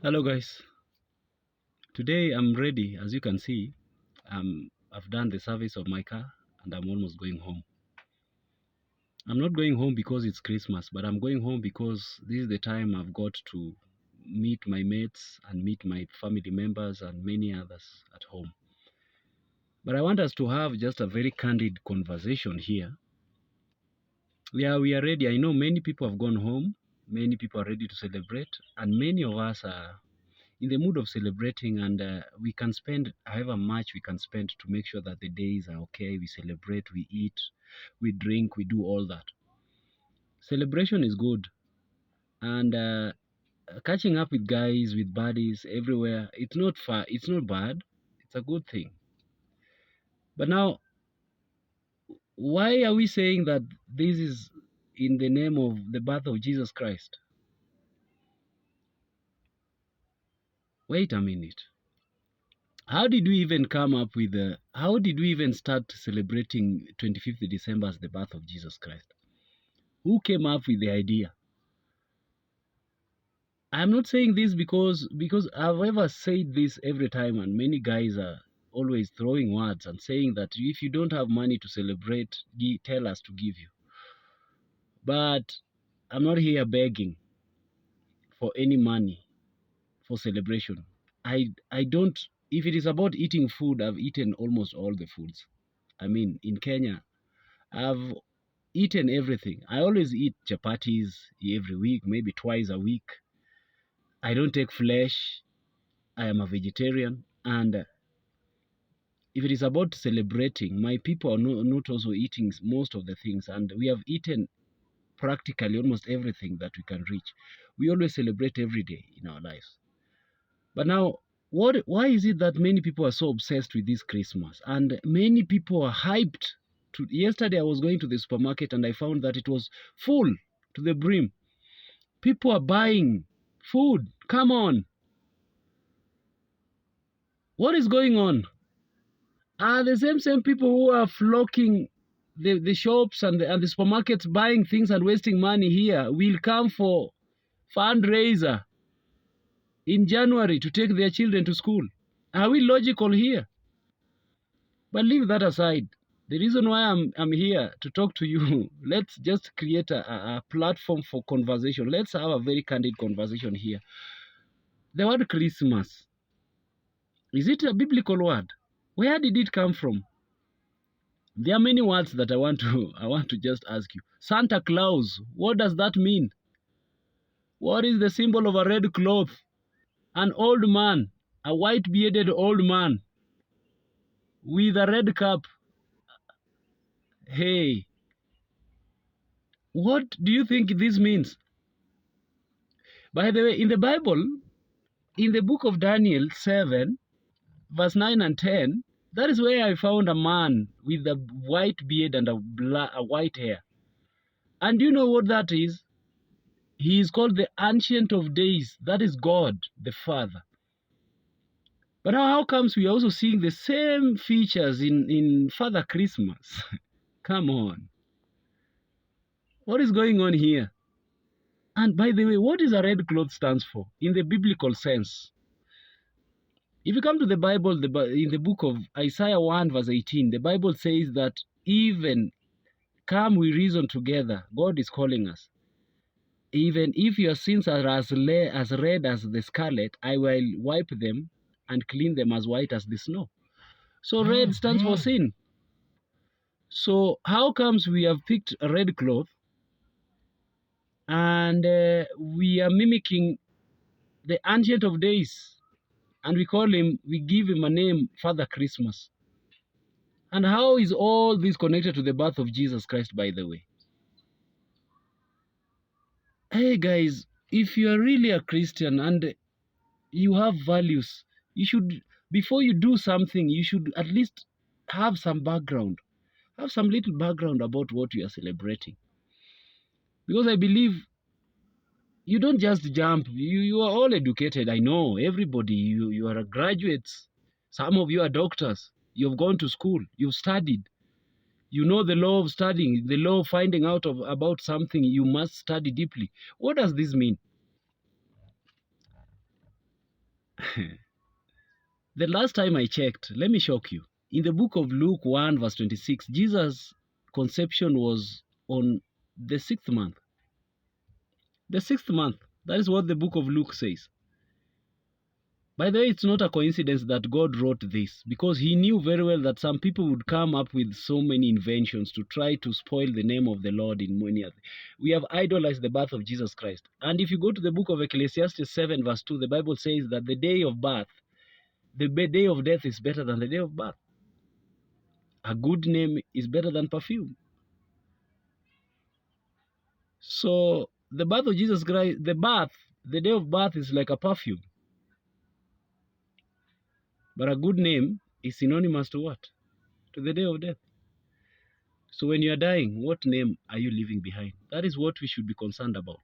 Hello guys, today I'm ready. As you can see, I've done the service of my car and I'm almost going home. I'm not going home because it's Christmas, but I'm going home because this is the time I've got to meet my mates and meet my family members and many others at home. But I want us to have just a very candid conversation here. Yeah, we are ready. I know many people have gone home, many people are ready to celebrate, and many of us are in the mood of celebrating, and we can spend however much we can spend to make sure that the days are okay. We celebrate, we eat, we drink, we do all that. Celebration is good, and catching up with guys, with buddies everywhere, it's not far, it's not bad, it's a good thing. But now, why are we saying that this is in the name of the birth of Jesus Christ? Wait a minute. How did we even come up with how did we even start celebrating 25th December as the birth of Jesus Christ? Who came up with the idea? I'm not saying this because I've ever said this every time, and many guys are always throwing words and saying that if you don't have money to celebrate, tell us to give you. But I'm not here begging for any money for celebration. I don't. If it is about eating food, I've eaten almost all the foods. I mean, in Kenya, I've eaten everything. I always eat chapatis every week, maybe twice a week. I don't take flesh. I am a vegetarian. And if it is about celebrating, my people are not also eating most of the things. And we have eaten practically almost everything that we can reach. We always celebrate every day in our lives. But now, why is it that many people are so obsessed with this Christmas? And many people are hyped. Yesterday, I was going to the supermarket and I found that it was full to the brim. People are buying food. Come on. What is going on? Are the same people who are flocking the shops and the supermarkets buying things and wasting money here will come for fundraiser in January to take their children to school? Are we logical here? But leave that aside. The reason why I'm here to talk to you, let's just create a platform for conversation. Let's have a very candid conversation here. The word Christmas, is it a biblical word? Where did it come from? There are many words that I want to just ask you. Santa Claus, what does that mean? What is the symbol of a red cloth? An old man, a white bearded old man with a red cap. Hey, what do you think this means? By the way, in the Bible, in the book of Daniel 7, verse 9 and 10, that is where I found a man with a white beard and a white hair. And do you know what that is? He is called the Ancient of Days. That is God, the Father. But how comes we are also seeing the same features in Father Christmas? Come on. What is going on here? And by the way, what is a red cloth stands for in the biblical sense? If you come to the Bible, in the book of Isaiah 1 verse 18, the Bible says that even come we reason together, God is calling us. Even if your sins are as red as the scarlet, I will wipe them and clean them as white as the snow. So red stands for sin. So how comes we have picked a red cloth and we are mimicking the Ancient of Days, and we give him a name, Father Christmas? And how is all this connected to the birth of Jesus Christ, by the way? Hey guys, if you are really a Christian and you have values, you should, before you do something, you should at least have some background. Have some little background about what you are celebrating. Because I believe you don't just jump. You are all educated. I know everybody. You are graduates. Some of you are doctors. You've gone to school. You've studied. You know the law of studying, the law of finding out about something. You must study deeply. What does this mean? The last time I checked, let me shock you. In the book of Luke 1, verse 26, Jesus' conception was on the 6th month. The 6th month. That is what the book of Luke says. By the way, it's not a coincidence that God wrote this, because he knew very well that some people would come up with so many inventions to try to spoil the name of the Lord in many other. We have idolized the birth of Jesus Christ. And if you go to the book of Ecclesiastes 7, verse 2, the Bible says that the day of birth, the day of death is better than the day of birth. A good name is better than perfume. So the birth of Jesus Christ, the day of birth is like a perfume. But a good name is synonymous to what? To the day of death. So when you are dying, what name are you leaving behind? That is what we should be concerned about.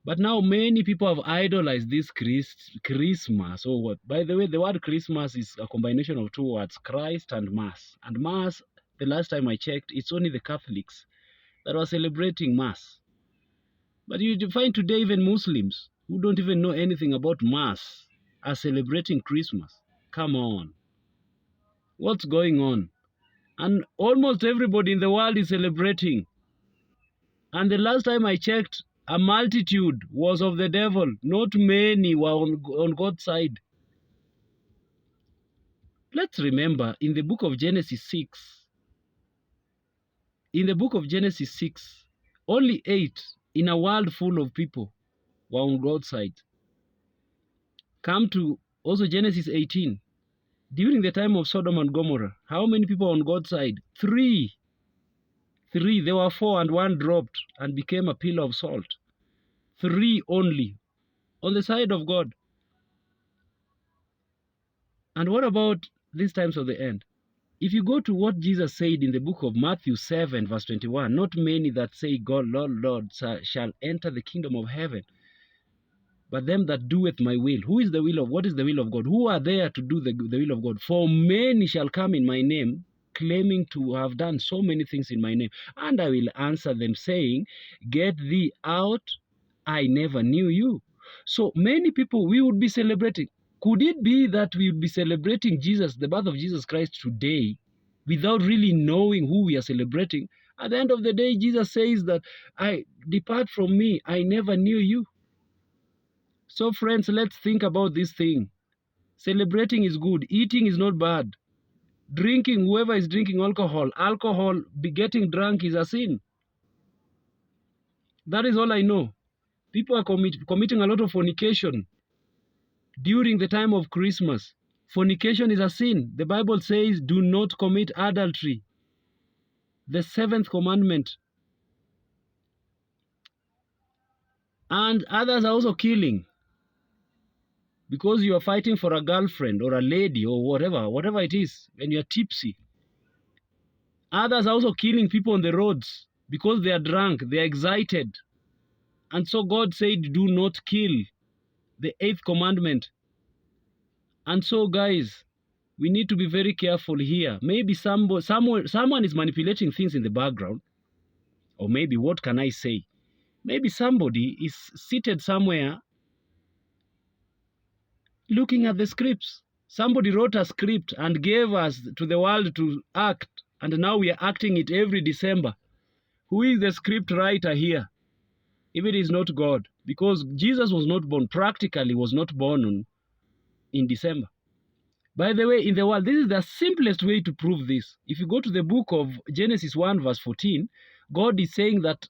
But now many people have idolized this Christmas or what? By the way, the word Christmas is a combination of two words, Christ and Mass. And Mass, the last time I checked, it's only the Catholics that were celebrating Mass. But you find today even Muslims who don't even know anything about Mass are celebrating Christmas. Come on. What's going on? And almost everybody in the world is celebrating. And the last time I checked, a multitude was of the devil. Not many were on God's side. Let's remember in the book of Genesis 6, only 8 in a world full of people were on God's side. Come to also Genesis 18. During the time of Sodom and Gomorrah, how many people on God's side? 3. There were 4 and 1 dropped and became a pillar of salt. 3 only on the side of God. And what about these times of the end? If you go to what Jesus said in the book of Matthew 7, verse 21, not many that say, God, Lord, Lord, shall enter the kingdom of heaven, but them that doeth my will. Who is the will of, what is the will of God? Who are there to do the will of God? For many shall come in my name, claiming to have done so many things in my name. And I will answer them, saying, get thee out, I never knew you. So many people, we would be celebrating. Could it be that we would be celebrating Jesus, the birth of Jesus Christ today, without really knowing who we are celebrating? At the end of the day, Jesus says that, depart from me, I never knew you. So friends, let's think about this thing. Celebrating is good. Eating is not bad. Drinking, whoever is drinking alcohol, getting drunk is a sin. That is all I know. People are committing a lot of fornication during the time of Christmas. Fornication is a sin. The Bible says, do not commit adultery. The 7th commandment. And others are also killing. Because you are fighting for a girlfriend or a lady or whatever it is, and you're tipsy. Others are also killing people on the roads because they are drunk, they are excited. And so God said, do not kill, the 8th commandment. And so guys, we need to be very careful here. Maybe someone is manipulating things in the background. Or maybe, what can I say? Maybe somebody is seated somewhere looking at the scripts. Somebody wrote a script and gave us to the world to act, and now we are acting it every December. Who is the script writer here? If it is not God, because Jesus was not born, practically was not born in December. By the way, in the world, this is the simplest way to prove this. If you go to the book of Genesis 1, verse 14, God is saying that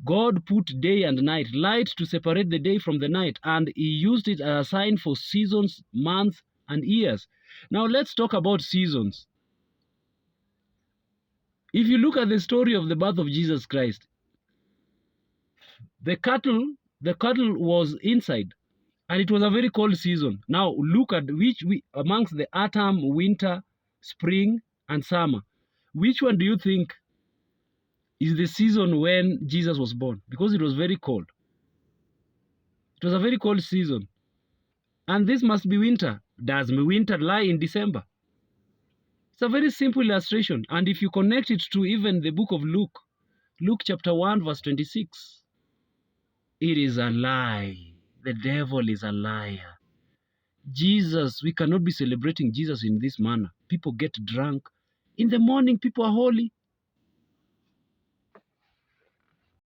God put day and night, light to separate the day from the night, and he used it as a sign for seasons, months, and years. Now let's talk about seasons. If you look at the story of the birth of Jesus Christ, the cattle was inside, and it was a very cold season. Now look at amongst the autumn, winter, spring, and summer, which one do you think is the season when Jesus was born? Because it was very cold. It was a very cold season. And this must be winter. Does winter lie in December? It's a very simple illustration. And if you connect it to even the book of Luke, Luke chapter 1, verse 26, it is a lie. The devil is a liar. Jesus, we cannot be celebrating Jesus in this manner. People get drunk. In the morning, people are holy.